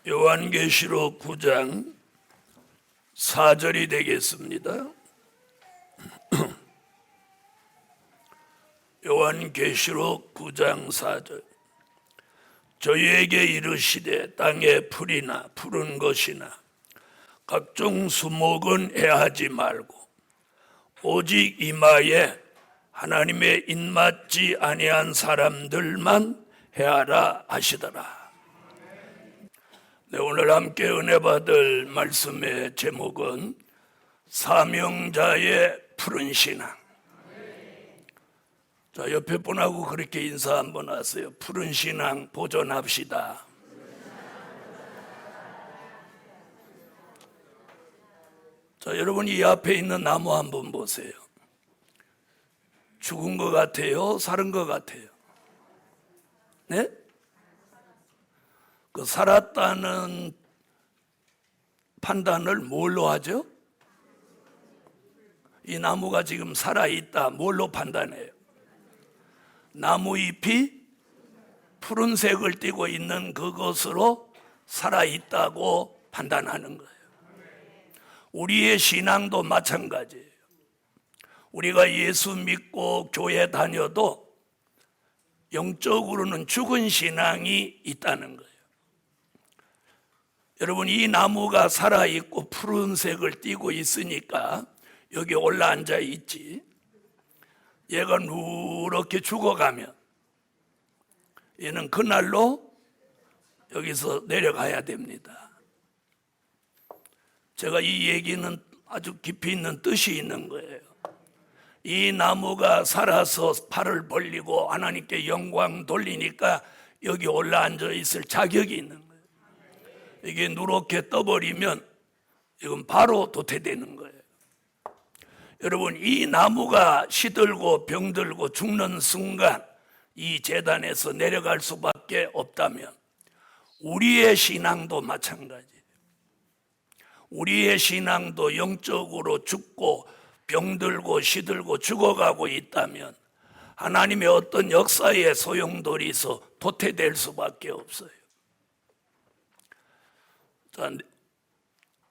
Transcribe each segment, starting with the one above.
요한계시록 9장 4절이 되겠습니다. 요한계시록 9장 4절. 저희에게 이르시되 땅의 풀이나 푸른 것이나 각종 수목은 해하지 말고 오직 이마에 하나님의 입맞지 아니한 사람들만 해하라 하시더라. 네, 오늘 함께 은혜 받을 말씀의 제목은 사명자의 푸른 신앙. 자, 옆에 분하고 그렇게 인사 한번 하세요. 푸른 신앙 보존합시다. 자, 여러분 이 앞에 있는 나무 한번 보세요. 죽은 것 같아요? 살은 것 같아요? 네? 그 살았다는 판단을 뭘로 하죠? 이 나무가 지금 살아있다. 뭘로 판단해요? 나무 잎이 푸른색을 띠고 있는 그것으로 살아있다고 판단하는 거예요. 우리의 신앙도 마찬가지예요. 우리가 예수 믿고 교회 다녀도 영적으로는 죽은 신앙이 있다는 거예요. 여러분, 이 나무가 살아있고 푸른색을 띠고 있으니까 여기 올라앉아 있지. 얘가 누렇게 죽어가면 얘는 그날로 여기서 내려가야 됩니다. 제가 이 얘기는 아주 깊이 있는 뜻이 있는 거예요. 이 나무가 살아서 팔을 벌리고 하나님께 영광 돌리니까 여기 올라앉아 있을 자격이 있는 거예요. 이게 누렇게 떠버리면 이건 바로 도태되는 거예요. 여러분, 이 나무가 시들고 병들고 죽는 순간 이 제단에서 내려갈 수밖에 없다면 우리의 신앙도 마찬가지예요. 우리의 신앙도 영적으로 죽고 병들고 시들고 죽어가고 있다면 하나님의 어떤 역사의 소용돌이서 도태될 수밖에 없어요. 자,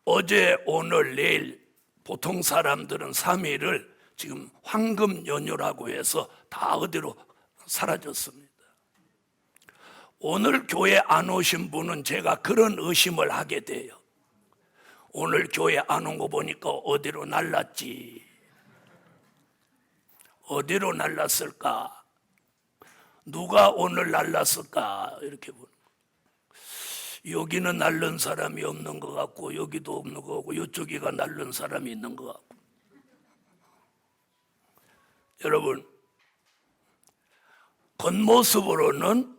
어제, 오늘, 내일 보통 사람들은 3일을 지금 황금 연휴라고 해서 다 어디로 사라졌습니다. 오늘 교회 안 오신 분은 제가 그런 의심을 하게 돼요. 오늘 교회 안 온 거 보니까 어디로 날랐지? 어디로 날랐을까? 누가 오늘 날랐을까? 이렇게 보는. 여기는 날른 사람이 없는 것 같고 여기도 없는 것 같고 이쪽이가 날른 사람이 있는 것 같고. 여러분, 겉모습으로는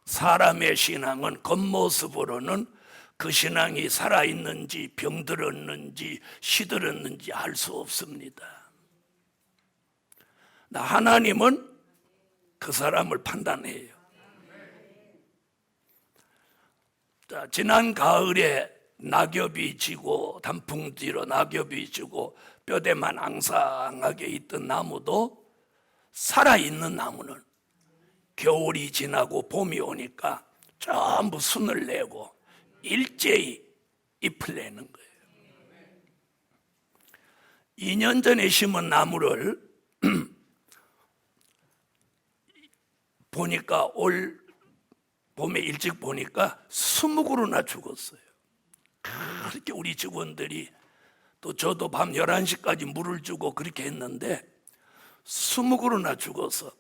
사람의 신앙은 겉모습으로는 그 신앙이 살아있는지 병들었는지 시들었는지 알 수 없습니다. 하나님은 그 사람을 판단해요. 자, 지난 가을에 낙엽이 지고 단풍지로 낙엽이 지고 뼈대만 앙상하게 있던 나무도 살아있는 나무는 겨울이 지나고 봄이 오니까 전부 순을 내고 일제히 잎을 내는 거예요. 2년 전에 심은 나무를 보니까 올 봄에 일찍 보니까 20그루나 죽었어요. 그렇게 우리 직원들이 또 저도 밤 11시까지 물을 주고 그렇게 했는데 20그루나 죽어서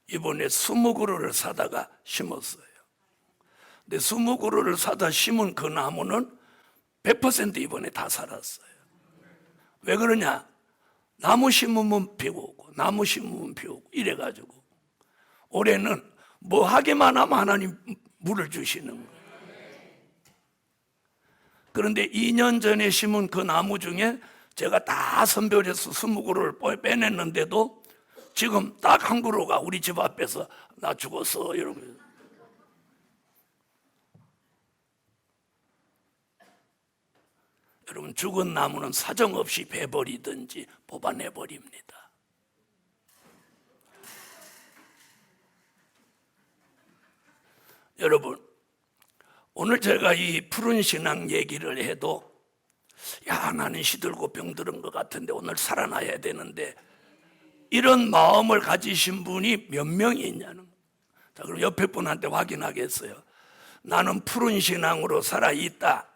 이번에 20그루를 사다가 심었어요. 근데 20그루를 사다 심은 그 나무는 100% 이번에 다 살았어요. 왜 그러냐? 나무 심으면 비 오고 나무 심으면 비 오고 이래가지고 올해는 뭐 하기만 하면 하나님 물을 주시는 거예요. 그런데 2년 전에 심은 그 나무 중에 제가 다 선별해서 20그루를 빼냈는데도 지금 딱 한 그루가 우리 집 앞에서 나 죽었어 이러고. 여러분, 죽은 나무는 사정없이 베버리든지 뽑아내버립니다. 여러분, 오늘 제가 이 푸른 신앙 얘기를 해도 야, 나는 시들고 병들은 것 같은데 오늘 살아나야 되는데 이런 마음을 가지신 분이 몇 명이 있냐는 거예요. 자, 그럼 옆에 분한테 확인하겠어요. 나는 푸른 신앙으로 살아있다.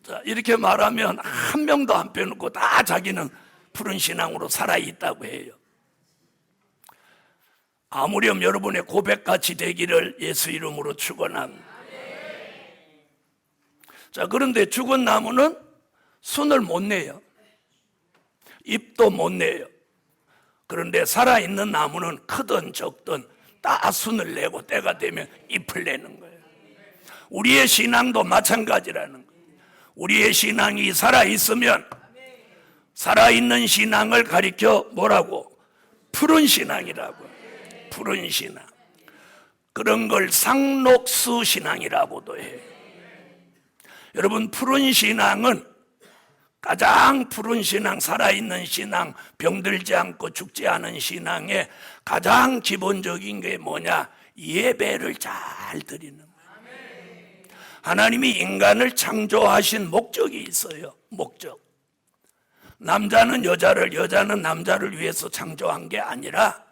자, 이렇게 말하면 한 명도 안 빼놓고 다 자기는 푸른 신앙으로 살아있다고 해요. 아무렴 여러분의 고백같이 되기를 예수 이름으로 축원합니다. 자, 그런데 죽은 나무는 순을 못 내요. 잎도 못 내요. 그런데 살아있는 나무는 크든 적든 다 순을 내고 때가 되면 잎을 내는 거예요. 우리의 신앙도 마찬가지라는 거예요. 우리의 신앙이 살아있으면 살아있는 신앙을 가리켜 뭐라고? 푸른 신앙이라고. 푸른 신앙. 그런 걸 상록수 신앙이라고도 해요. 여러분, 푸른 신앙은 가장 푸른 신앙, 살아있는 신앙, 병들지 않고 죽지 않은 신앙의 가장 기본적인 게 뭐냐? 예배를 잘 드리는 거예요. 하나님이 인간을 창조하신 목적이 있어요. 목적. 남자는 여자를, 여자는 남자를 위해서 창조한 게 아니라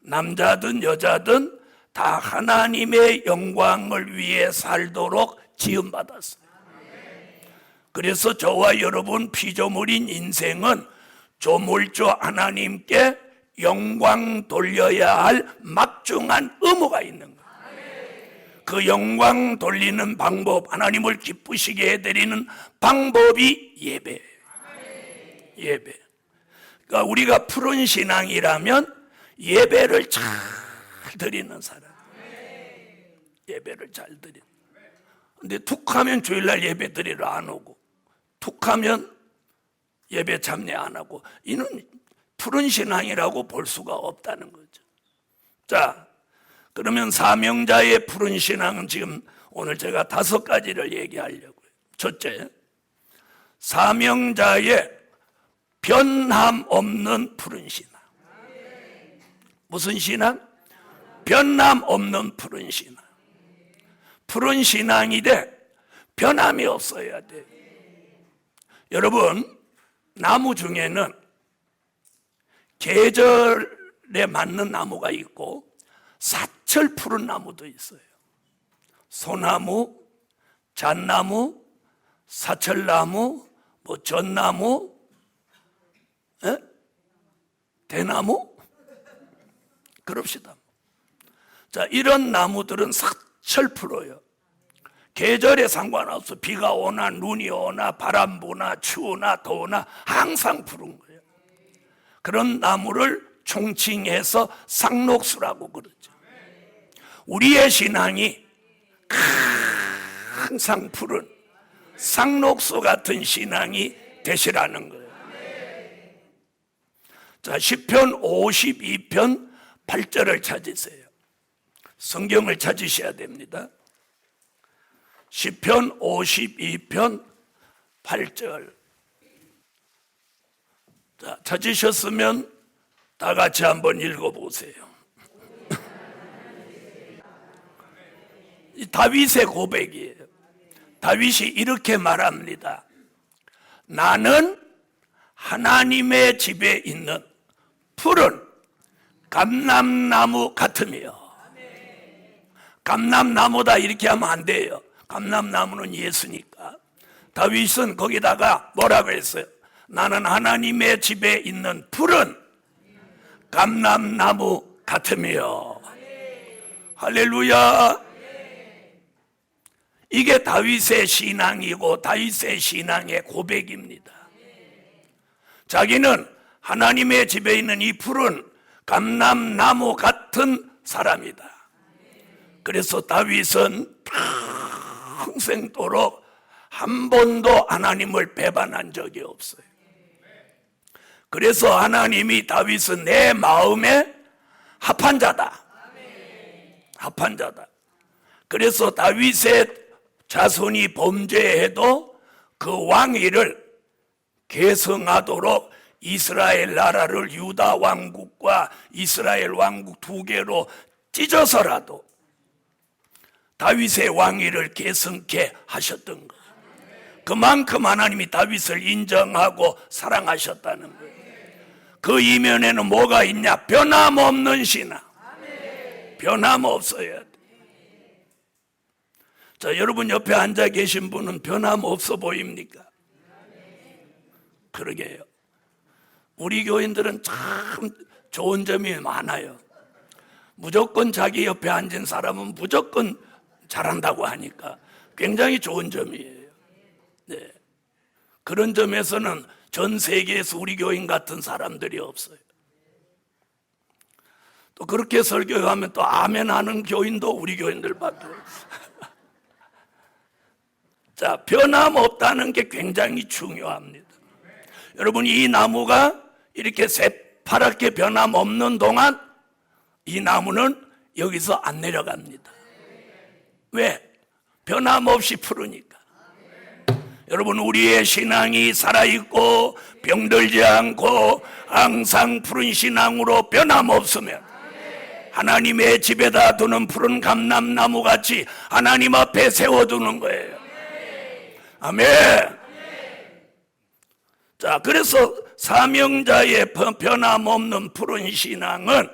남자든 여자든 다 하나님의 영광을 위해 살도록 지음받았어요. 그래서 저와 여러분 피조물인 인생은 조물주 하나님께 영광 돌려야 할 막중한 의무가 있는 거예요. 그 영광 돌리는 방법, 하나님을 기쁘시게 해드리는 방법이 예배예요. 예배. 그러니까 우리가 푸른 신앙이라면 예배를 잘 드리는 사람. 예배를 잘 드리는. 근데 툭 하면 주일날 예배 드리러 안 오고, 툭 하면 예배 참여 안 하고, 이는 푸른 신앙이라고 볼 수가 없다는 거죠. 자, 그러면 사명자의 푸른 신앙은 지금 오늘 제가 5가지를 얘기하려고요. 첫째, 사명자의 변함 없는 푸른 신앙. 무슨 신앙? 변함 없는 푸른 신앙. 푸른 신앙이 돼 변함이 없어야 돼. 여러분, 나무 중에는 계절에 맞는 나무가 있고 사철 푸른 나무도 있어요. 소나무, 잣나무, 사철나무, 뭐 전나무, 대나무? 그럽시다. 자, 이런 나무들은 사철 푸르요. 계절에 상관없어. 비가 오나 눈이 오나 바람 부나 추우나 더우나 항상 푸른 거예요. 그런 나무를 총칭해서 상록수라고 그러죠. 우리의 신앙이 항상 푸른 상록수 같은 신앙이 되시라는 거예요. 자, 시편 52편 8절을 찾으세요. 성경을 찾으셔야 됩니다. 시편 52편 8절. 자, 찾으셨으면 다 같이 한번 읽어보세요. 다윗의 고백이에요. 다윗이 이렇게 말합니다. 나는 하나님의 집에 있는 푸른 감람나무 같으며. 감람나무다 이렇게 하면 안 돼요. 감람나무는 예수니까. 다윗은 거기다가 뭐라고 했어요? 나는 하나님의 집에 있는 푸른 감람나무 같으며. 할렐루야. 이게 다윗의 신앙이고 다윗의 신앙의 고백입니다. 자기는 하나님의 집에 있는 이 푸른 감람나무 같은 사람이다. 그래서 다윗은 평생도록 한 번도 하나님을 배반한 적이 없어요. 그래서 하나님이 다윗은 내 마음에 합한 자다. 합한 자다. 그래서 다윗의 자손이 범죄해도 그 왕위를 계승하도록 이스라엘 나라를 유다 왕국과 이스라엘 왕국 두 개로 찢어서라도 다윗의 왕위를 계승케 하셨던 거예요. 그만큼 하나님이 다윗을 인정하고 사랑하셨다는 거예요. 그 이면에는 뭐가 있냐? 변함없는 신앙. 변함없어야 돼. 자, 여러분 옆에 앉아 계신 분은 변함없어 보입니까? 그러게요. 우리 교인들은 참 좋은 점이 많아요. 무조건 자기 옆에 앉은 사람은 무조건 잘한다고 하니까 굉장히 좋은 점이에요. 네. 그런 점에서는 전 세계에서 우리 교인 같은 사람들이 없어요. 또 그렇게 설교하면 또 아멘 하는 교인도 우리 교인들밖에 없어요. 자, 변함없다는 게 굉장히 중요합니다. 여러분, 이 나무가 이렇게 새파랗게 변함없는 동안 이 나무는 여기서 안 내려갑니다. 왜? 변함없이 푸르니까. 여러분, 우리의 신앙이 살아있고 병들지 않고 항상 푸른 신앙으로 변함없으면 하나님의 집에다 두는 푸른 감람나무 같이 하나님 앞에 세워두는 거예요. 아멘. 자, 그래서 사명자의 변함없는 푸른 신앙은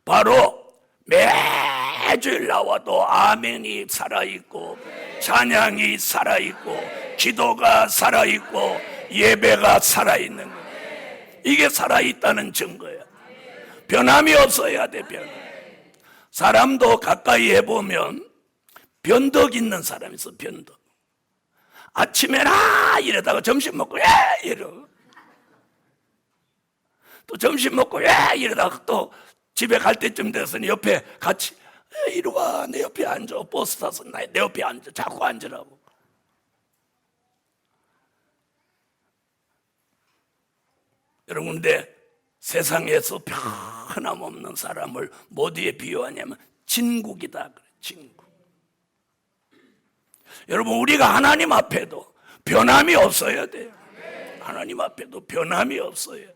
바로 매주일 나와도 아멘이 살아있고 찬양이 살아있고 기도가 살아있고 예배가 살아있는 거예요. 이게 살아있다는 증거예요. 변함이 없어야 돼. 변함. 사람도 가까이 해보면 변덕 있는 사람이 있어. 변덕. 아침에나 이러다가 점심 먹고 이러. 또 점심 먹고 이러다가 또 집에 갈 때쯤 돼서는 옆에 같이 이리 와, 내 옆에 앉아. 버스 타서 내 옆에 앉아. 자꾸 앉으라고. 여러분, 근데 세상에서 변함없는 사람을 뭐에 비유하냐면 진국이다 그래. 진국. 여러분, 우리가 하나님 앞에도 변함이 없어야 돼요. 하나님 앞에도 변함이 없어야 돼요.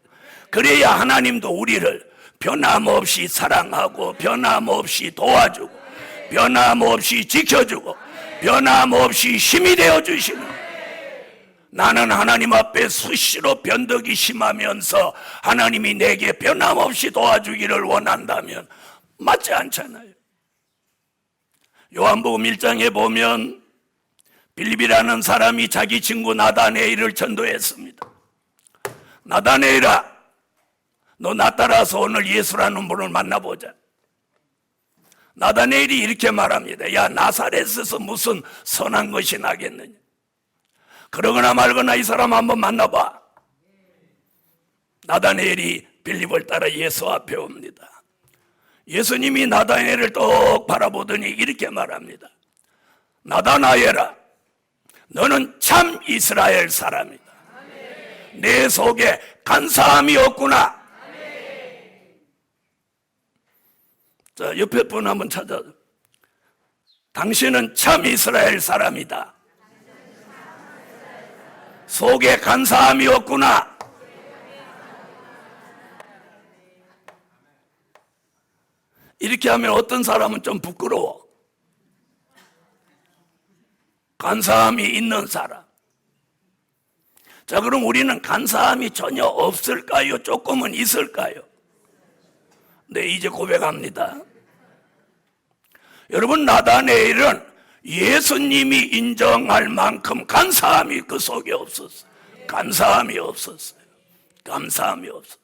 그래야 하나님도 우리를 변함없이 사랑하고 변함없이 도와주고 변함없이 지켜주고 변함없이 힘이 되어주시는 거예요. 나는 하나님 앞에 수시로 변덕이 심하면서 하나님이 내게 변함없이 도와주기를 원한다면 맞지 않잖아요. 요한복음 1장에 보면 빌립이라는 사람이 자기 친구 나다네일을 전도했습니다. 나다네일아, 너 나 따라서 오늘 예수라는 분을 만나보자. 나다네일이 이렇게 말합니다. 야, 나사렛에서 무슨 선한 것이 나겠느냐. 그러거나 말거나 이 사람 한번 만나봐. 나다네일이 빌립을 따라 예수 앞에 옵니다. 예수님이 나다네일을 똑 바라보더니 이렇게 말합니다. 나다나엘아, 너는 참 이스라엘 사람이다. 내 속에 간사함이 없구나. 자, 옆에 분 한번 찾아. 당신은 참 이스라엘 사람이다. 속에 간사함이 없구나. 이렇게 하면 어떤 사람은 좀 부끄러워. 간사함이 있는 사람. 자, 그럼 우리는 간사함이 전혀 없을까요? 조금은 있을까요? 네, 이제 고백합니다. 여러분, 나다네일은 예수님이 인정할 만큼 간사함이 그 속에 없었어요. 간사함이 없었어요. 감사함이 없었어요.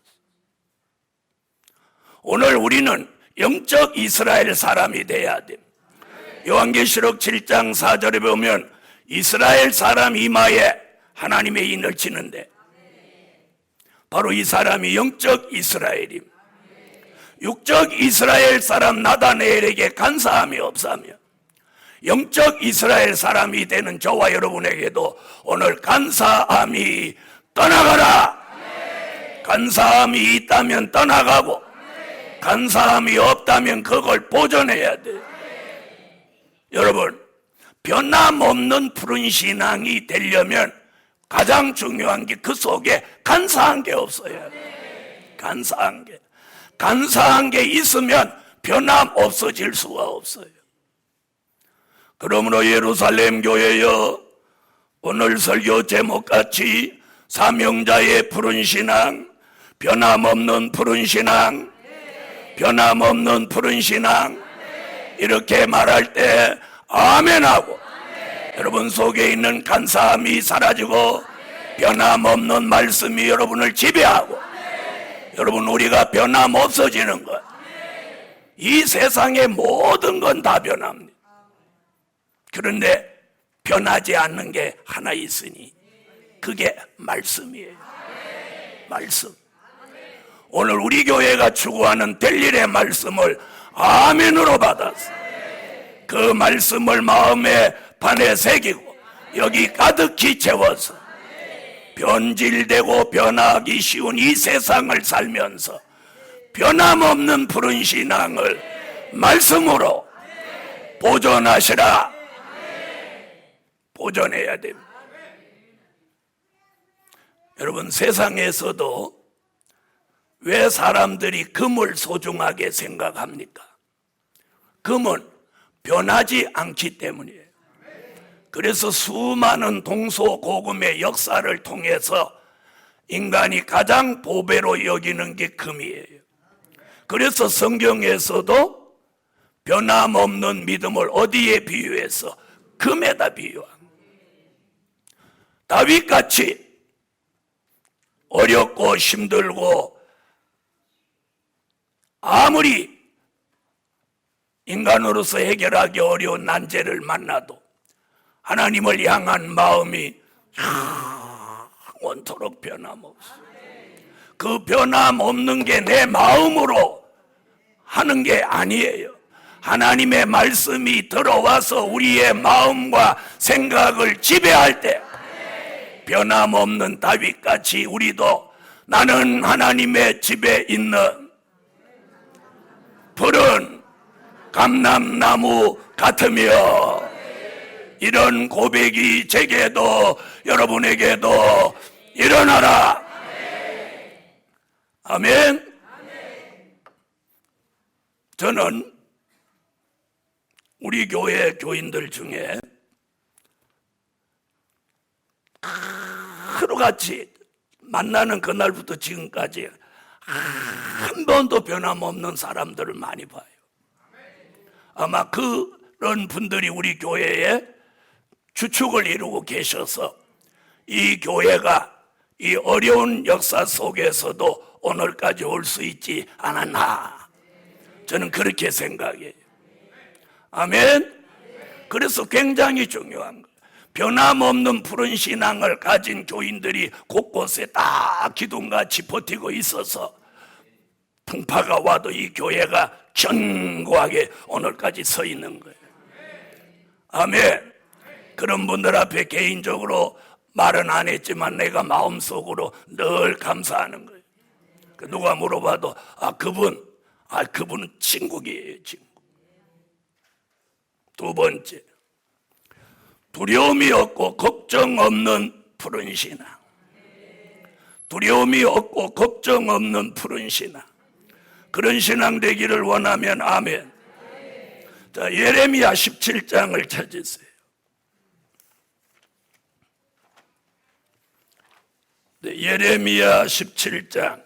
오늘 우리는 영적 이스라엘 사람이 돼야 됩니다. 요한계시록 7장 4절에 보면 이스라엘 사람 이마에 하나님의 인을 치는데 바로 이 사람이 영적 이스라엘입니다. 육적 이스라엘 사람 나다네엘에게 간사함이 없으며 영적 이스라엘 사람이 되는 저와 여러분에게도 오늘 간사함이 떠나가라. 간사함이 있다면 떠나가고 간사함이 없다면 그걸 보존해야 돼. 여러분, 변함없는 푸른 신앙이 되려면 가장 중요한 게 그 속에 간사한 게 없어야 돼. 간사한 게 있으면 변함 없어질 수가 없어요. 그러므로 예루살렘 교회여, 오늘 설교 제목같이 사명자의 푸른 신앙, 변함없는 푸른 신앙, 변함없는 푸른 신앙, 이렇게 말할 때 아멘하고 여러분 속에 있는 간사함이 사라지고 변함없는 말씀이 여러분을 지배하고 여러분 우리가 변함없어지는 것. 이 세상의 모든 건 다 변합니다. 그런데 변하지 않는 게 하나 있으니 그게 말씀이에요. 말씀. 오늘 우리 교회가 추구하는 델일의 말씀을 아멘으로 받았어요. 그 말씀을 마음에 판에 새기고 여기 가득히 채워서 변질되고 변하기 쉬운 이 세상을 살면서 변함없는 푸른 신앙을 말씀으로 보존하시라. 보존해야 됩니다. 여러분 세상에서도 왜 사람들이 금을 소중하게 생각합니까? 금은 변하지 않기 때문이에요. 그래서 수많은 동서고금의 역사를 통해서 인간이 가장 보배로 여기는 게 금이에요. 그래서 성경에서도 변함없는 믿음을 어디에 비유해서? 금에다 비유한. 다윗같이 어렵고 힘들고 아무리 인간으로서 해결하기 어려운 난제를 만나도 하나님을 향한 마음이 원토록 변함없어. 그 변함없는 게 내 마음으로 하는 게 아니에요. 하나님의 말씀이 들어와서 우리의 마음과 생각을 지배할 때 변함없는 다윗같이 우리도 나는 하나님의 집에 있는 푸른 감람나무 같으며, 이런 고백이 제게도 여러분에게도 일어나라. 아멘. 저는 우리 교회 교인들 중에 하루같이 만나는 그날부터 지금까지 한 번도 변함없는 사람들을 많이 봐요. 아마 그런 분들이 우리 교회에 주축을 이루고 계셔서 이 교회가 이 어려운 역사 속에서도 오늘까지 올 수 있지 않았나, 저는 그렇게 생각해요. 아멘. 그래서 굉장히 중요한 거예요. 변함없는 푸른 신앙을 가진 교인들이 곳곳에 다 기둥같이 버티고 있어서 풍파가 와도 이 교회가 견고하게 오늘까지 서 있는 거예요. 아멘. 그런 분들 앞에 개인적으로 말은 안 했지만 내가 마음속으로 늘 감사하는 거예요. 누가 물어봐도 그분은 친구이에요. 친구. 두 번째, 두려움이 없고 걱정 없는 푸른 신앙. 두려움이 없고 걱정 없는 푸른 신앙. 그런 신앙 되기를 원하면 아멘. 자, 예레미야 17장을 찾으세요. 네, 예레미야 17장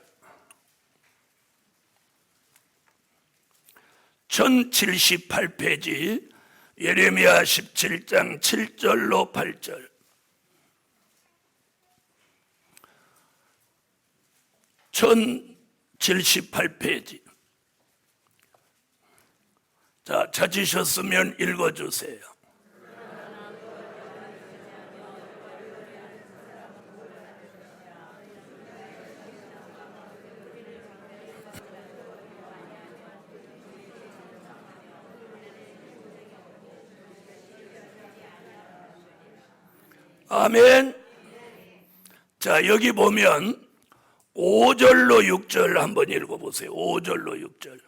1078페이지, 예레미야 17장 7절로 8절. 1078페이지. 자, 찾으셨으면 읽어주세요. 아멘. 자, 여기 보면 5절로 6절 한번 읽어보세요. 5절로 6절.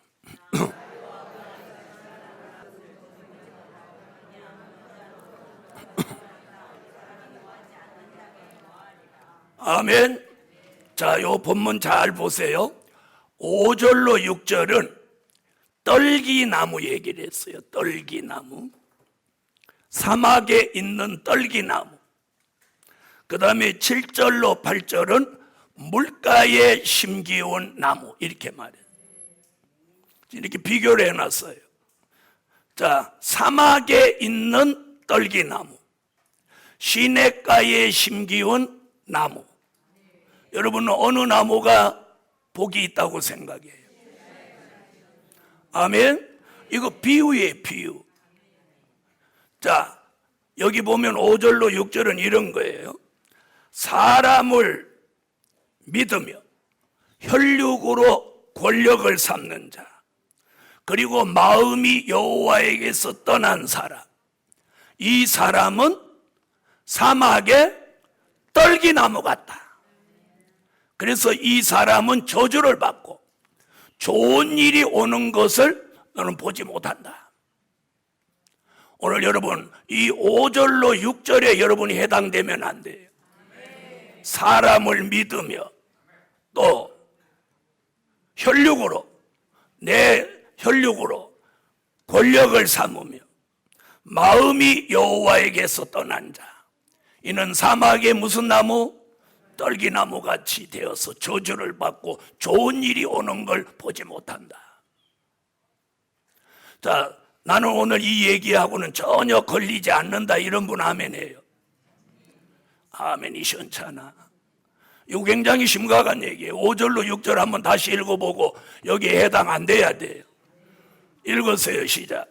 아멘. 자, 요 본문 잘 보세요. 5절로 6절은 떨기나무 얘기를 했어요. 떨기나무. 사막에 있는 떨기나무. 그 다음에 7절로 8절은 물가에 심기운 나무. 이렇게 말해요. 이렇게 비교를 해놨어요. 자, 사막에 있는 떨기나무, 시냇가에 심기운 나무. 여러분은 어느 나무가 복이 있다고 생각해요? 아멘. 이거 비유예요, 비유. 자, 여기 보면 5절로 6절은 이런 거예요. 사람을 믿으며 혈육으로 권력을 삼는 자, 그리고 마음이 여호와에게서 떠난 사람, 이 사람은 사막에 떨기나무 같다. 그래서 이 사람은 저주를 받고 좋은 일이 오는 것을 너는 보지 못한다. 오늘 여러분 이 5절로 6절에 여러분이 해당되면 안 돼요. 사람을 믿으며 또 혈육으로, 내 혈육으로 권력을 삼으며 마음이 여호와에게서 떠난 자, 이는 사막에 무슨 나무? 떨기나무 같이 되어서 저주를 받고 좋은 일이 오는 걸 보지 못한다. 자, 나는 오늘 이 얘기하고는 전혀 걸리지 않는다 이런 분 아멘해요. 아멘이 시원찮아. 이거 굉장히 심각한 얘기예요. 5절로 6절 한번 다시 읽어보고 여기에 해당 안 돼야 돼요. 읽으세요. 시작.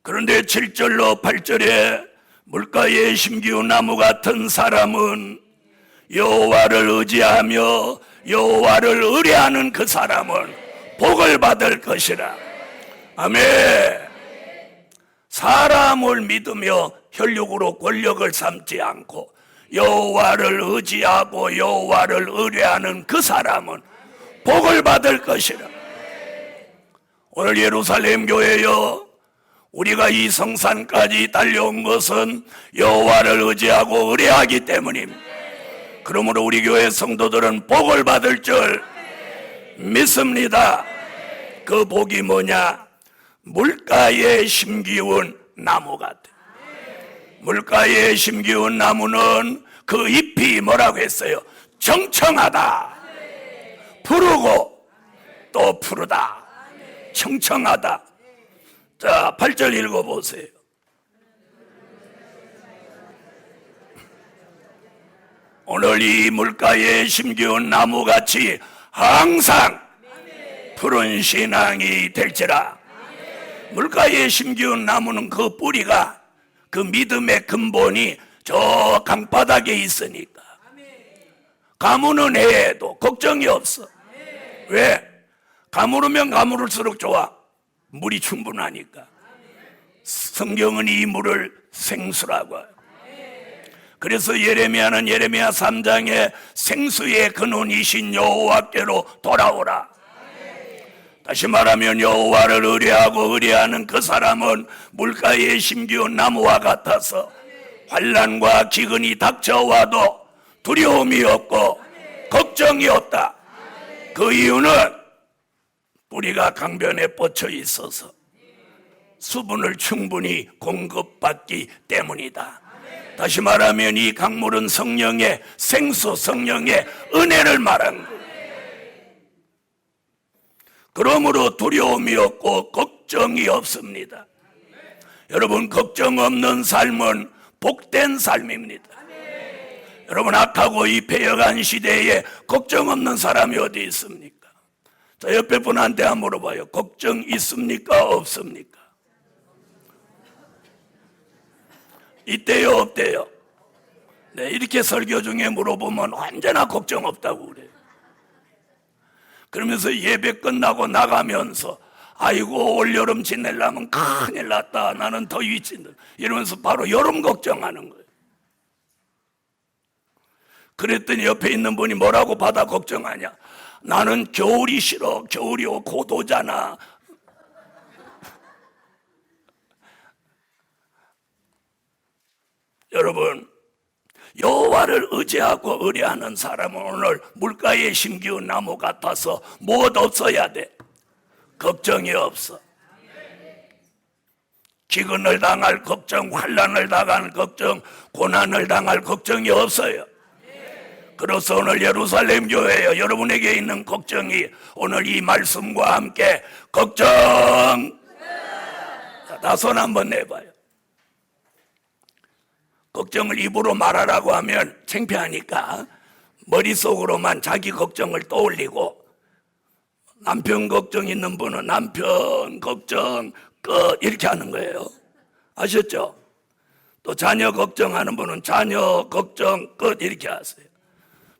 그런데 7절로 8절에 물가에 심기운 나무 같은 사람은 여호와를 의지하며 여호와를 의뢰하는 그 사람은 복을 받을 것이라. 아멘. 사람을 믿으며 혈육으로 권력을 삼지 않고 여호와를 의지하고 여호와를 의뢰하는 그 사람은 복을 받을 것이라. 오늘 예루살렘 교회여, 우리가 이 성산까지 달려온 것은 여호와를 의지하고 의뢰하기 때문입니다. 그러므로 우리 교회 성도들은 복을 받을 줄 믿습니다. 그 복이 뭐냐? 물가에 심기운 나무 같아. 물가에 심기운 나무는 그 잎이 뭐라고 했어요? 청청하다. 푸르고 또 푸르다. 청청하다. 자, 8절 읽어보세요. 오늘 이 물가에 심기운 나무같이 항상 푸른 신앙이 될지라. 물가에 심기운 나무는 그 뿌리가, 그 믿음의 근본이 저 강바닥에 있으니까 가무는 해도 걱정이 없어. 왜? 가무르면 가무를수록 좋아. 물이 충분하니까. 성경은 이 물을 생수라고 해요. 그래서 예레미야는 예레미야 3장에 생수의 근원이신 여호와께로 돌아오라. 다시 말하면 여호와를 의뢰하고 의뢰하는 그 사람은 물가에 심기운 나무와 같아서 환난과 기근이 닥쳐와도 두려움이 없고 걱정이 없다. 그 이유는 뿌리가 강변에 뻗쳐 있어서 수분을 충분히 공급받기 때문이다. 다시 말하면 이 강물은 성령의 생수, 성령의 은혜를 말한 거예요. 그러므로 두려움이 없고 걱정이 없습니다. 여러분, 걱정 없는 삶은 복된 삶입니다. 여러분, 악하고 이 패역한 시대에 걱정 없는 사람이 어디 있습니까? 자, 옆에 분한테 한번 물어봐요. 걱정 있습니까? 없습니까? 있대요? 없대요? 네, 이렇게 설교 중에 물어보면 언제나 걱정 없다고 그래요. 그러면서 예배 끝나고 나가면서 아이고 올여름 지내려면 큰일 났다, 나는 더위 찐다, 이러면서 바로 여름 걱정하는 거예요. 그랬더니 옆에 있는 분이 뭐라고 받아 걱정하냐? 나는 겨울이 싫어. 겨울이 고도잖아. 여러분, 여호와를 의지하고 의뢰하는 사람은 오늘 물가에 심기운 나무 같아서 못 없어야 돼. 걱정이 없어. 기근을 당할 걱정, 환난을 당할 걱정, 고난을 당할 걱정이 없어요. 그래서 오늘 예루살렘 교회에 여러분에게 있는 걱정이 오늘 이 말씀과 함께 걱정. 다 손 한번 내봐요. 걱정을 입으로 말하라고 하면 창피하니까 머릿속으로만 자기 걱정을 떠올리고, 남편 걱정 있는 분은 남편 걱정 끝 이렇게 하는 거예요. 아셨죠? 또 자녀 걱정하는 분은 자녀 걱정 끝 이렇게 하세요.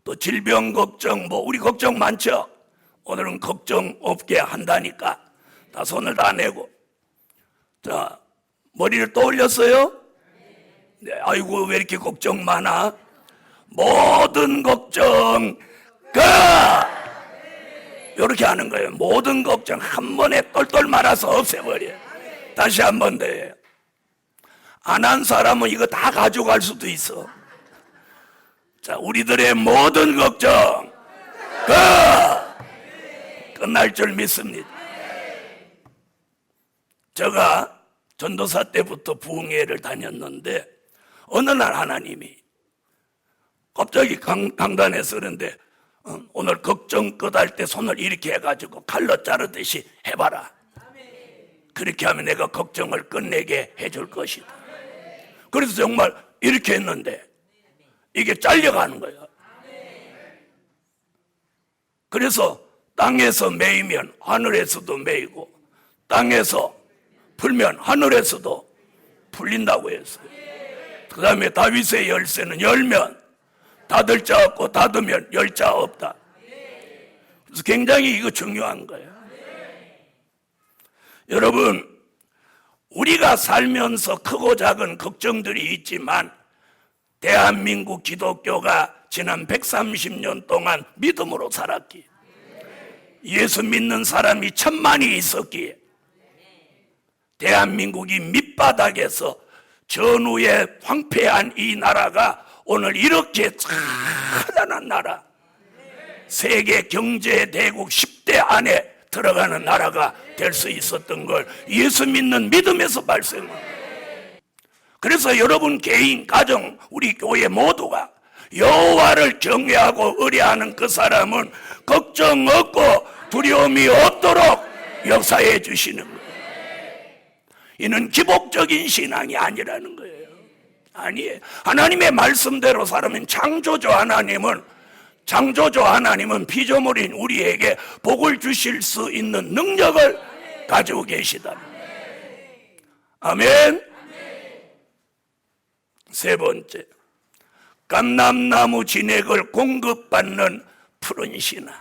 또 질병 걱정, 우리 걱정 많죠? 오늘은 걱정 없게 한다니까 다 손을 다 내고. 자, 머리를 떠올렸어요? 네, 아이고 왜 이렇게 걱정 많아? 모든 걱정 끝! 이렇게 하는 거예요. 모든 걱정 한 번에 똘똘 말아서 없애버려요. 다시 한 번 더 해요. 안 한 사람은 이거 다 가져갈 수도 있어. 자, 우리들의 모든 걱정 끝날 줄 믿습니다. 제가 전도사 때부터 부흥회를 다녔는데 어느 날 하나님이 갑자기 강단에서 그런데 오늘 걱정 끝할 때 손을 이렇게 해가지고 칼로 자르듯이 해봐라. 그렇게 하면 내가 걱정을 끝내게 해줄 것이다. 그래서 정말 이렇게 했는데 이게 잘려가는 거야. 그래서 땅에서 매이면 하늘에서도 매이고, 땅에서 풀면 하늘에서도 풀린다고 했어요. 그 다음에 다윗의 열쇠는 열면 닫을 자 없고 닫으면 열 자 없다. 그래서 굉장히 이거 중요한 거예요. 여러분, 우리가 살면서 크고 작은 걱정들이 있지만 대한민국 기독교가 지난 130년 동안 믿음으로 살았기에, 예수 믿는 사람이 1000만이 있었기에 대한민국이 밑바닥에서 전후에 황폐한 이 나라가 오늘 이렇게 찬란한 나라, 세계 경제 대국 10대 안에 들어가는 나라가 될 수 있었던 걸 예수 믿는 믿음에서 발생합니다. 그래서 여러분 개인, 가정, 우리 교회 모두가 여호와를 경외하고 의뢰하는 그 사람은 걱정 없고 두려움이 없도록 역사해 주시는 거예요. 이는 기복적인 신앙이 아니라는 거예요. 아니에요. 하나님의 말씀대로 살면 창조주 하나님은 피조물인 우리에게 복을 주실 수 있는 능력을 가지고 계시다. 아멘. 세 번째, 감람나무 진액을 공급받는 푸른 신앙.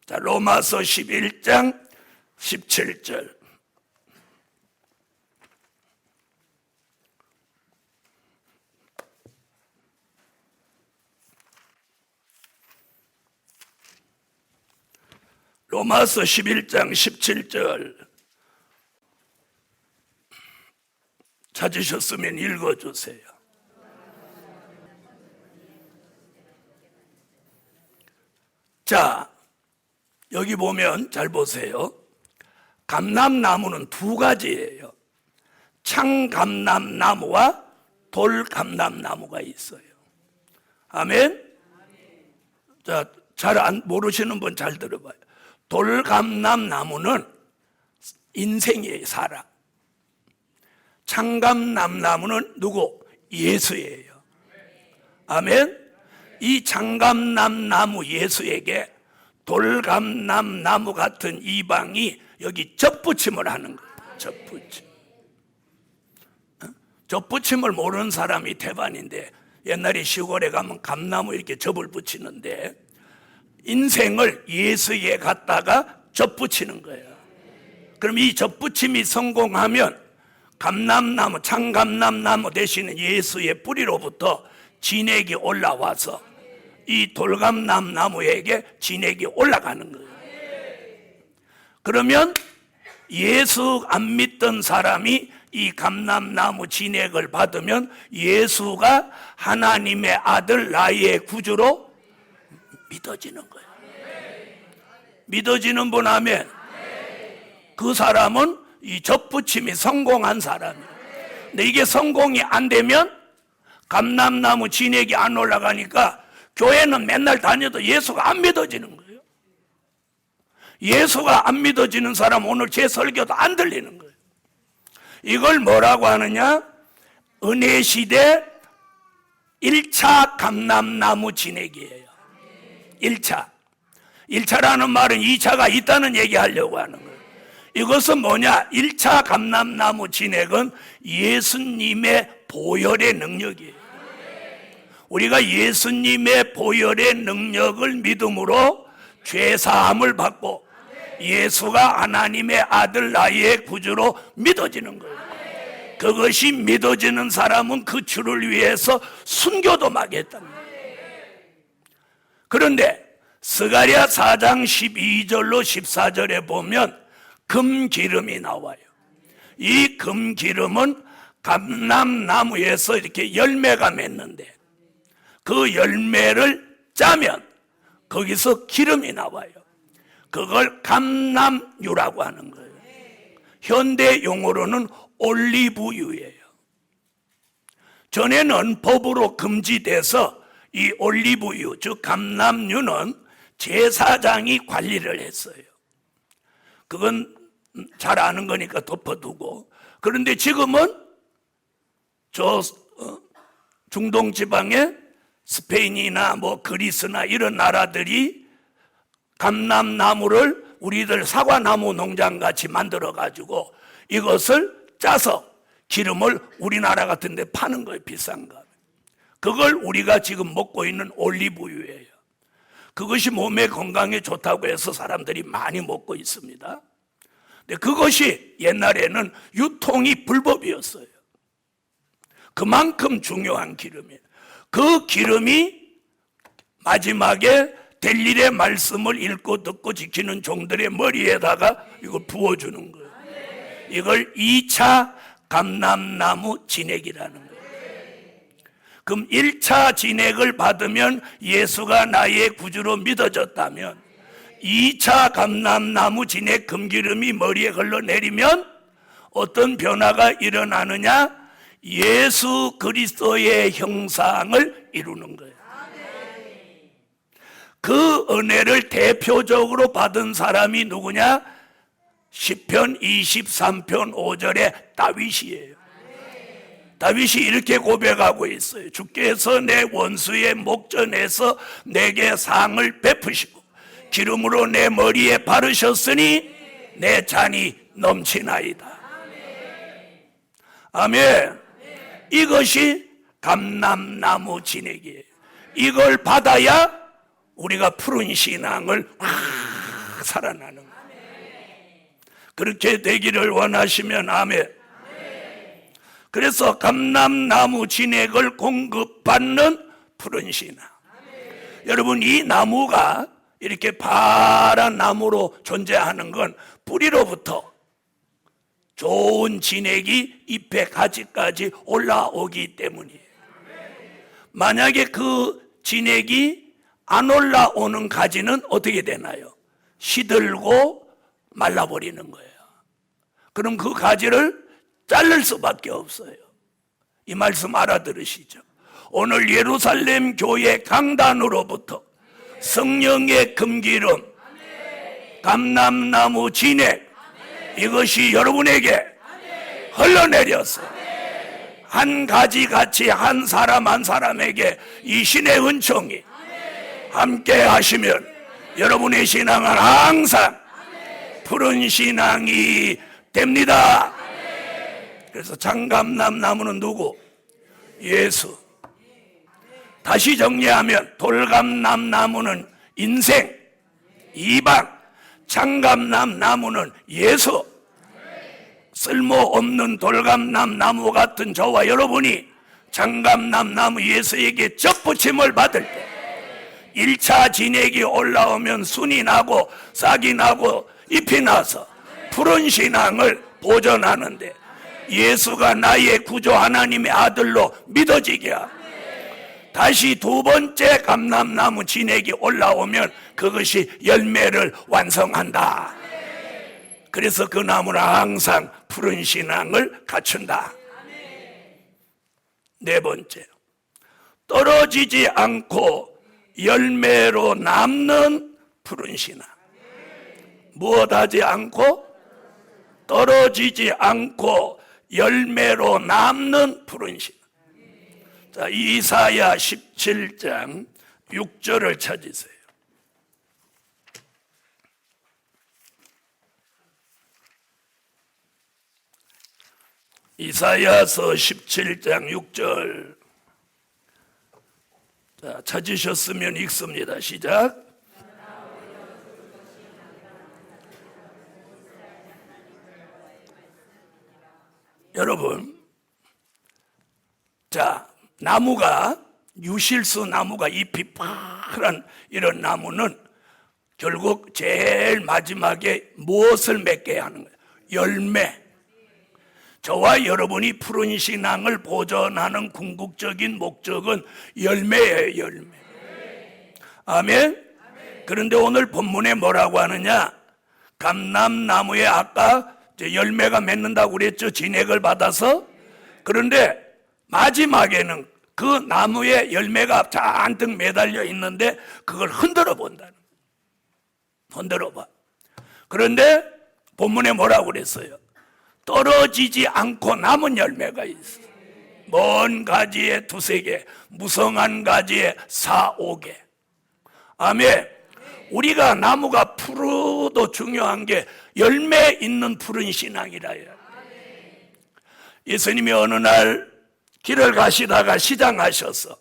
자, 로마서 11장 17절. 로마서 11장 17절 찾으셨으면 읽어주세요. 자, 여기 보면 잘 보세요. 감람나무는 두 가지예요. 창감람나무와 돌감람나무가 있어요. 아멘. 자, 잘 모르시는 분 잘 들어봐요. 돌감람나무는 인생이에요, 사람. 창감람나무는 누구? 예수예요. 아멘. 이 창감람나무 예수에게 돌감람나무 같은 이방이 여기 접붙임을 하는 거예요. 접붙임. 접붙임을 모르는 사람이 대반인데, 옛날에 시골에 가면 감나무 이렇게 접을 붙이는데 인생을 예수에 갖다가 접붙이는 거예요. 그럼 이 접붙임이 성공하면 감람나무, 창감람나무 되시는 예수의 뿌리로부터 진액이 올라와서 이 돌감람나무에게 진액이 올라가는 거예요. 그러면 예수 안 믿던 사람이 이 감람나무 진액을 받으면 예수가 하나님의 아들 나의 구주로 믿어지는 거예요. 믿어지는 분 하면 그 사람은 이 접붙임이 성공한 사람이에요. 근데 이게 성공이 안 되면 감람나무 진액이 안 올라가니까 교회는 맨날 다녀도 예수가 안 믿어지는 거예요. 예수가 안 믿어지는 사람 오늘 제 설교도 안 들리는 거예요. 이걸 뭐라고 하느냐? 은혜 시대 1차 감람나무 진액이에요. 1차라는 말은 2차가 있다는 얘기 하려고 하는 거예요. 이것은 뭐냐? 1차 감람나무 진액은 예수님의 보혈의 능력이에요. 우리가 예수님의 보혈의 능력을 믿음으로 죄사함을 받고 예수가 하나님의 아들 나의 구주로 믿어지는 거예요. 그것이 믿어지는 사람은 그 주를 위해서 순교도 하겠다는 거예요. 그런데 스가랴 4장 12절로 14절에 보면 금기름이 나와요. 이 금기름은 감람나무에서 이렇게 열매가 맺는데 그 열매를 짜면 거기서 기름이 나와요. 그걸 감람유라고 하는 거예요. 현대 용어로는 올리브유예요. 전에는 법으로 금지돼서 이 올리브유, 즉 감람유는 제사장이 관리를 했어요. 그건 잘 아는 거니까 덮어두고. 그런데 지금은 중동 지방에 스페인이나 뭐 그리스나 이런 나라들이 감람나무를 우리들 사과나무 농장 같이 만들어 가지고 이것을 짜서 기름을 우리나라 같은 데 파는 거예요. 비싼 거. 그걸 우리가 지금 먹고 있는 올리브유예요. 그것이 몸에 건강에 좋다고 해서 사람들이 많이 먹고 있습니다. 근데 그것이 옛날에는 유통이 불법이었어요. 그만큼 중요한 기름이에요. 그 기름이 마지막에 델릴의 말씀을 읽고 듣고 지키는 종들의 머리에다가 이걸 부어주는 거예요. 이걸 2차 감람나무 진액이라는 거예요. 그럼 1차 진액을 받으면 예수가 나의 구주로 믿어졌다면 2차 감람나무 진액 금기름이 머리에 흘러내리면 어떤 변화가 일어나느냐? 예수 그리스도의 형상을 이루는 거예요. 그 은혜를 대표적으로 받은 사람이 누구냐? 시편 23편 5절에 다윗이에요. 다윗이 이렇게 고백하고 있어요. 주께서 내 원수의 목전에서 내게 상을 베푸시고 기름으로 내 머리에 바르셨으니 내 잔이 넘치나이다. 아멘. 이것이 감람나무 진액이에요. 이걸 받아야 우리가 푸른 신앙을 확 살아나는 거예요. 그렇게 되기를 원하시면 아멘. 그래서 감람나무 진액을 공급받는 푸른 신앙. 여러분, 이 나무가 이렇게 파란 나무로 존재하는 건 뿌리로부터 좋은 진액이 잎에 가지까지 올라오기 때문이에요. 만약에 그 진액이 안 올라오는 가지는 어떻게 되나요? 시들고 말라버리는 거예요. 그럼 그 가지를 자를 수밖에 없어요. 이 말씀 알아들으시죠? 오늘 예루살렘 교회 강단으로부터 성령의 금기름, 감람나무 진액, 이것이 여러분에게 흘러내려서 한 가지 같이 한 사람 한 사람에게 이 신의 은총이 함께 하시면 여러분의 신앙은 항상 푸른 신앙이 됩니다. 그래서 장감람나무는 누구? 예수. 다시 정리하면 돌감람나무는 인생, 이방, 장감람나무는 예수. 쓸모없는 돌감람나무 같은 저와 여러분이 장감람나무 예수에게 접붙임을 받을 때 1차 진액이 올라오면 순이 나고 싹이 나고 잎이 나서 푸른 신앙을 보존하는데 예수가 나의 구주 하나님의 아들로 믿어지게 하고, 다시 두 번째 감람나무 진액이 올라오면 그것이 열매를 완성한다. 그래서 그 나무는 항상 푸른 신앙을 갖춘다. 네 번째, 떨어지지 않고 열매로 남는 푸른 신앙. 무엇하지 않고 떨어지지 않고 열매로 남는 푸른 신앙. 자, 이사야 17장 6절을 찾으세요. 이사야서 17장 6절. 자, 찾으셨으면 읽습니다. 시작. 여러분, 자, 나무가, 유실수 나무가 잎이 파란 이런 나무는 결국 제일 마지막에 무엇을 맺게 하는 거예요? 열매. 저와 여러분이 푸른 신앙을 보존하는 궁극적인 목적은 열매예요, 열매. 아멘? 그런데 오늘 본문에 뭐라고 하느냐? 감람나무에 아까 열매가 맺는다고 그랬죠? 진액을 받아서. 그런데 마지막에는 그 나무에 열매가 잔뜩 매달려 있는데 그걸 흔들어 본다는 거예요. 흔들어 봐. 그런데 본문에 뭐라고 그랬어요? 떨어지지 않고 남은 열매가 있어. 먼 가지에 2-3개, 무성한 가지에 4-5개. 아멘. 우리가 나무가 푸르도 중요한 게 열매 있는 푸른 신앙이라요. 예수님이 어느 날 길을 가시다가 시장하셔서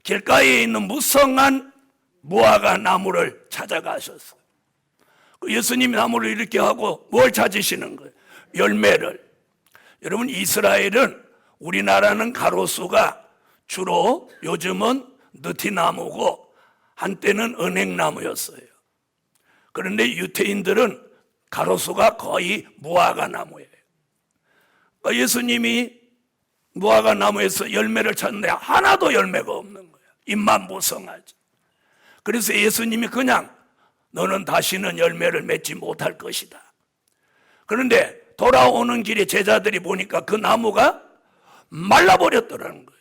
길가에 있는 무성한 무화과 나무를 찾아가셨어. 예수님이 나무를 이렇게 하고 뭘 찾으시는 거예요? 열매를. 여러분, 이스라엘은, 우리나라는 가로수가 주로 요즘은 느티나무고 한때는 은행나무였어요. 그런데 유태인들은 가로수가 거의 무화과 나무예요. 예수님이 무화과 나무에서 열매를 찾는데 하나도 열매가 없는 거예요. 잎만 무성하지. 그래서 예수님이 그냥 너는 다시는 열매를 맺지 못할 것이다. 그런데 돌아오는 길에 제자들이 보니까 그 나무가 말라버렸더라는 거예요.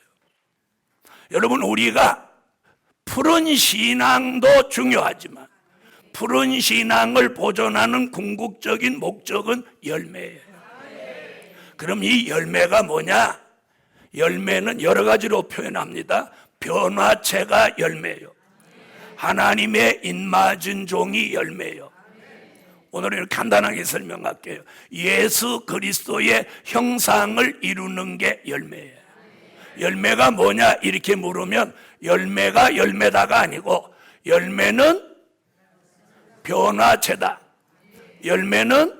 여러분, 우리가 푸른 신앙도 중요하지만 푸른 신앙을 보존하는 궁극적인 목적은 열매예요. 그럼 이 열매가 뭐냐? 열매는 여러 가지로 표현합니다. 변화체가 열매요. 하나님의 입맞은 종이 열매요. 오늘은 간단하게 설명할게요. 예수 그리스도의 형상을 이루는 게 열매예요. 열매가 뭐냐 이렇게 물으면 열매가 열매다가 아니고 열매는 변화체다. 열매는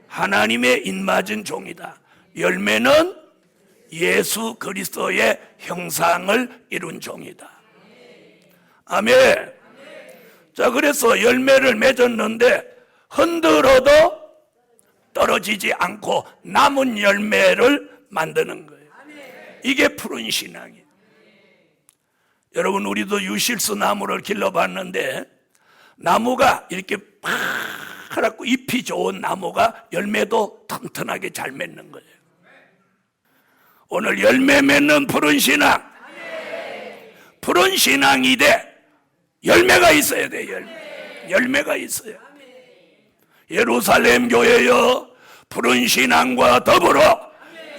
하나님의 입맞은 종이다. 열매는 예수 그리스도의 형상을 이룬 종이다. 아멘. 자, 그래서 열매를 맺었는데 흔들어도 떨어지지 않고 남은 열매를 만드는 거예요. 이게 푸른 신앙이에요. 여러분, 우리도 유실수 나무를 길러봤는데 나무가 이렇게 파랗고 잎이 좋은 나무가 열매도 튼튼하게 잘 맺는 거예요. 오늘 열매 맺는 푸른 신앙. 푸른 신앙이 돼. 열매가 있어야 돼. 열매가 있어요. 예루살렘 교회여, 푸른 신앙과 더불어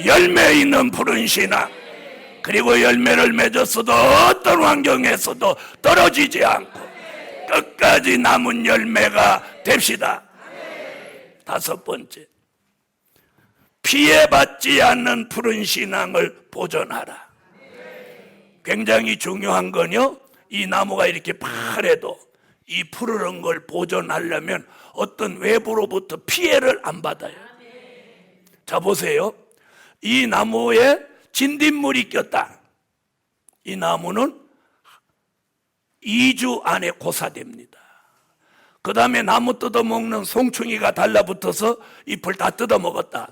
열매 있는 푸른 신앙, 그리고 열매를 맺었어도 어떤 환경에서도 떨어지지 않고 끝까지 남은 열매가 됩시다. 5번째, 피해받지 않는 푸른 신앙을 보존하라. 굉장히 중요한 건요, 이 나무가 이렇게 파래도 이 푸르른 걸 보존하려면 어떤 외부로부터 피해를 안 받아요. 자, 보세요. 이 나무에 진딧물이 꼈다. 이 나무는 2주 안에 고사됩니다. 그 다음에 나무 뜯어먹는 송충이가 달라붙어서 잎을 다 뜯어먹었다.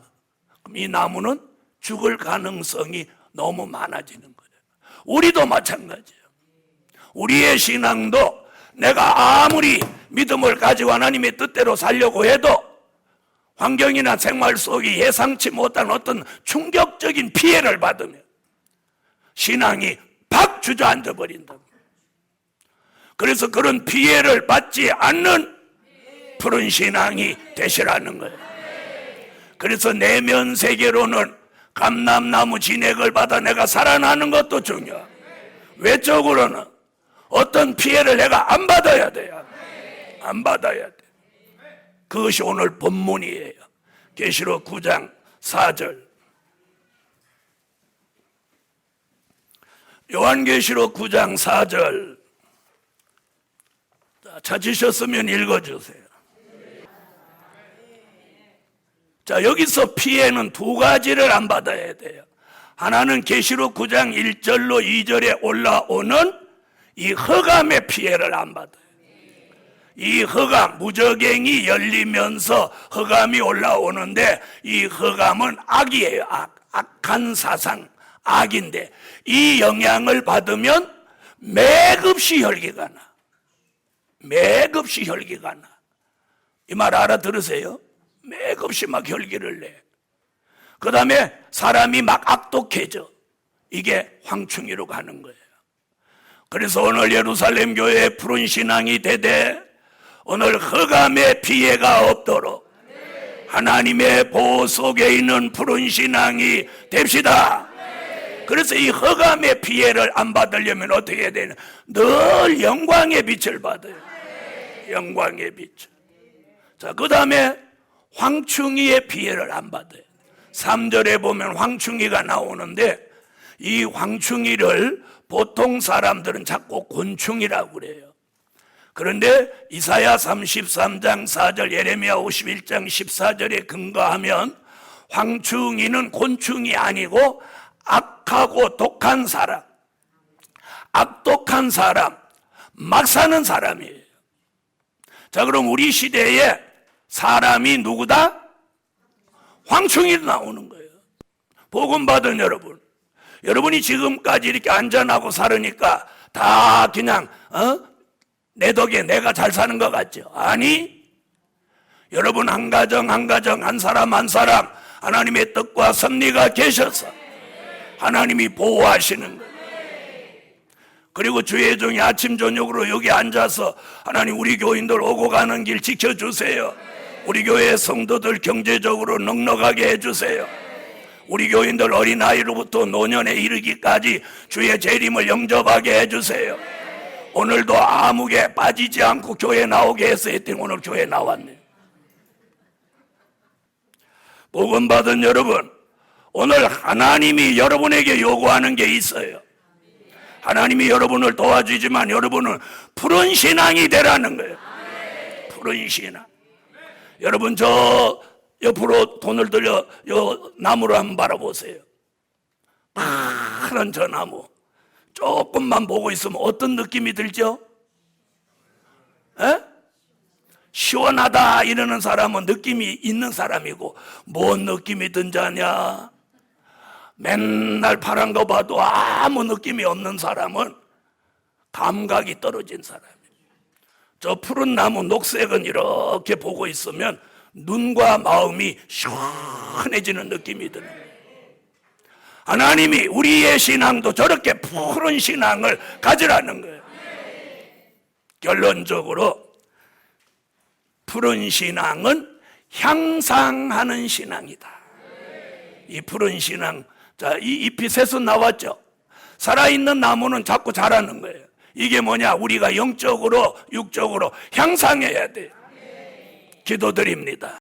그럼 이 나무는 죽을 가능성이 너무 많아지는 거예요. 우리도 마찬가지예요. 우리의 신앙도 내가 아무리 믿음을 가지고 하나님의 뜻대로 살려고 해도 환경이나 생활 속에 예상치 못한 어떤 충격적인 피해를 받으면 신앙이 팍 주저앉아 버린다. 그래서 그런 피해를 받지 않는 푸른 신앙이 되시라는 거예요. 그래서 내면 세계로는 감람나무 진액을 받아 내가 살아나는 것도 중요하고, 외적으로는 어떤 피해를 내가 안 받아야 돼요. 안 받아야 돼. 그것이 오늘 본문이에요. 계시록 9장 4절. 요한계시록 9장 4절. 찾으셨으면 읽어주세요. 자, 여기서 피해는 두 가지를 안 받아야 돼요. 하나는 계시록 9장 1절로 2절에 올라오는 이 흑암의 피해를 안 받아요. 이 흑암, 무저갱이 열리면서 흑암이 올라오는데, 이 흑암은 악이에요. 악한 사상, 악인데 이 영향을 받으면 매급시 혈기가 나. 매급시 혈기가 나. 이 말 알아들으세요? 매급시 막 혈기를 내. 그 다음에 사람이 막 악독해져. 이게 황충이로 가는 거예요. 그래서 오늘 예루살렘 교회의 푸른 신앙이 되되 오늘 흑암의 피해가 없도록 하나님의 보호 속에 있는 푸른 신앙이 됩시다. 그래서 이 흑암의 피해를 안 받으려면 어떻게 해야 되나? 늘 영광의 빛을 받아요. 영광의 빛. 자, 그 다음에 황충이의 피해를 안 받아요. 3절에 보면 황충이가 나오는데, 이 황충이를 보통 사람들은 자꾸 곤충이라고 그래요. 그런데 이사야 33장 4절, 예레미야 51장 14절에 근거하면 황충이는 곤충이 아니고 악하고 독한 사람, 악독한 사람, 막 사는 사람이에요. 자, 그럼 우리 시대에 사람이 누구다? 황충이로 나오는 거예요. 복음 받은 여러분, 여러분이 지금까지 이렇게 안전하고 살으니까 다 그냥 내 덕에 내가 잘 사는 것 같죠? 아니, 여러분 한 가정 한 가정, 한 사람 한 사람 하나님의 뜻과 섭리가 계셔서 하나님이 보호하시는 거예요. 그리고 주의 종이 아침 저녁으로 여기 앉아서 하나님 우리 교인들 오고 가는 길 지켜주세요. 우리 교회 성도들 경제적으로 넉넉하게 해주세요. 우리 교인들 어린아이로부터 노년에 이르기까지 주의 재림을 영접하게 해주세요. 오늘도 암흑에 빠지지 않고 교회 나오게 해서 했더니 오늘 교회 나왔네요. 복음 받은 여러분, 오늘 하나님이 여러분에게 요구하는 게 있어요. 하나님이 여러분을 도와주지만 여러분은 푸른 신앙이 되라는 거예요. 푸른 신앙. 여러분, 저 옆으로 돈을 들여 요 나무를 한번 바라보세요. 파란 저 나무 조금만 보고 있으면 어떤 느낌이 들죠? 에? 시원하다 이러는 사람은 느낌이 있는 사람이고, 뭔 느낌이 든자냐? 맨날 파란 거 봐도 아무 느낌이 없는 사람은 감각이 떨어진 사람이에요. 저 푸른 나무 녹색은 이렇게 보고 있으면 눈과 마음이 시원해지는 느낌이 드는 거예요. 하나님이 우리의 신앙도 저렇게 푸른 신앙을 가지라는 거예요. 결론적으로 푸른 신앙은 향상하는 신앙이다. 이 푸른 신앙, 자, 이 잎이 셋은 나왔죠. 살아있는 나무는 자꾸 자라는 거예요. 이게 뭐냐? 우리가 영적으로 육적으로 향상해야 돼요. 기도드립니다.